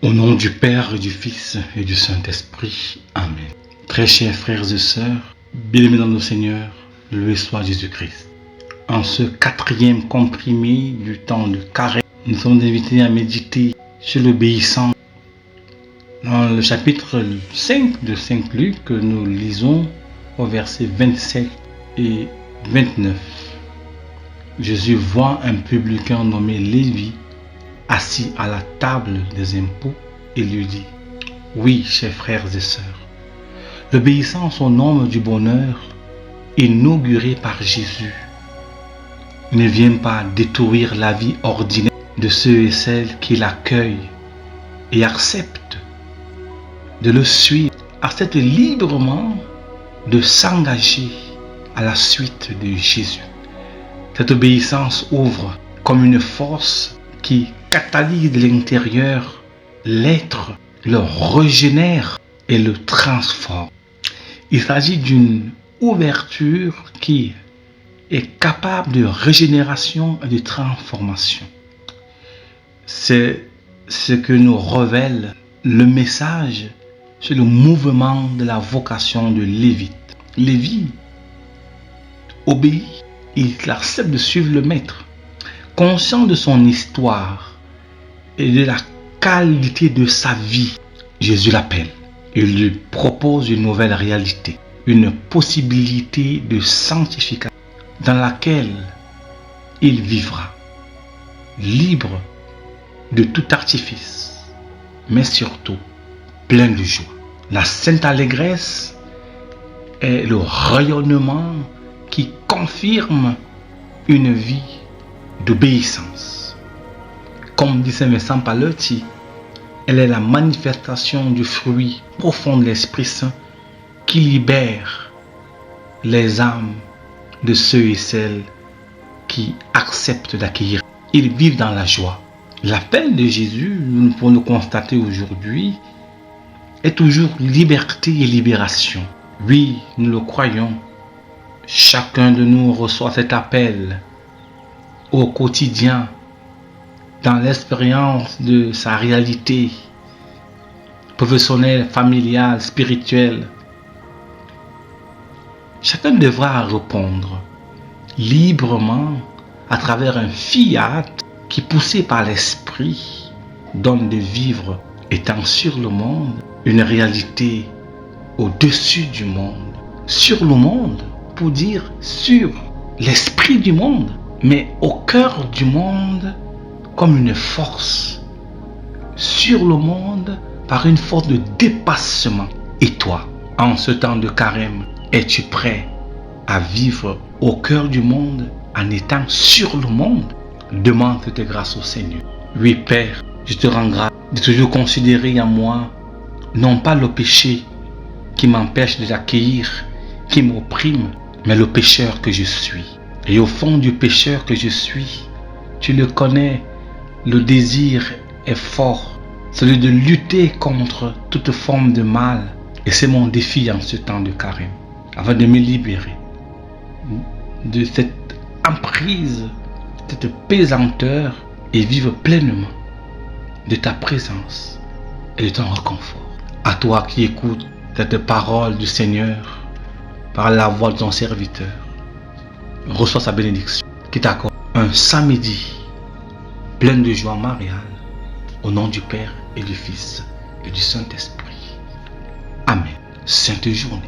Au nom du Père, et du Fils et du Saint-Esprit. Amen. Très chers frères et sœurs, bien-aimés dans le Seigneur, loué soit Jésus-Christ. En ce 4e comprimé du temps de Carême, nous sommes invités à méditer sur l'obéissance. Dans le chapitre 5 de Saint Luc, que nous lisons au verset 27 et 29. Jésus voit un publicain nommé Lévi assis à la table des impôts et lui dit: oui, chers frères et sœurs, l'obéissance au nom du bonheur inaugurée par Jésus ne vient pas détruire la vie ordinaire de ceux et celles qui l'accueillent et acceptent de le suivre, acceptent librement de s'engager à la suite de Jésus. Cette obéissance ouvre comme une force qui catalyse de l'intérieur l'être, le régénère et le transforme. Il s'agit d'une ouverture qui est capable de régénération et de transformation. C'est ce que nous révèle le message sur le mouvement de la vocation de Lévi. Lévi obéit, il accepte de suivre le maître. Conscient de son histoire et de la qualité de sa vie, Jésus l'appelle. Il lui propose une nouvelle réalité, une possibilité de sanctification dans laquelle il vivra libre de tout artifice, mais surtout plein de joie. La sainte allégresse est le rayonnement qui confirme une vie d'obéissance. Comme dit Saint Vincent Pallotti, elle est la manifestation du fruit profond de l'Esprit Saint qui libère les âmes de ceux et celles qui acceptent d'accueillir. Ils vivent dans la joie. L'appel de Jésus, nous pouvons le constater aujourd'hui, est toujours liberté et libération. Oui, nous le croyons. Chacun de nous reçoit cet appel au quotidien, dans l'expérience de sa réalité professionnelle, familiale, spirituelle. Chacun devra répondre librement à travers un fiat qui, poussé par l'esprit, donne de vivre, étant sur le monde, une réalité au-dessus du monde. Sur le monde, pour dire sur l'esprit du monde, mais au cœur du monde comme une force, sur le monde par une force de dépassement. Et toi, en ce temps de carême, es-tu prêt à vivre au cœur du monde en étant sur le monde? Demande cette grâce au Seigneur. Oui, Père, je te rends grâce de toujours considérer en moi non pas le péché qui m'empêche de l'accueillir, qui m'opprime, mais le pécheur que je suis. Et au fond du pécheur que je suis, tu le connais, le désir est fort, celui de lutter contre toute forme de mal. Et c'est mon défi en ce temps de carême, afin de me libérer de cette emprise, cette pesanteur, et vivre pleinement de ta présence et de ton réconfort. À toi qui écoutes cette parole du Seigneur par la voix de ton serviteur, reçois sa bénédiction qui t'accorde un samedi plein de joie mariale, au nom du Père et du Fils et du Saint-Esprit. Amen. Sainte journée.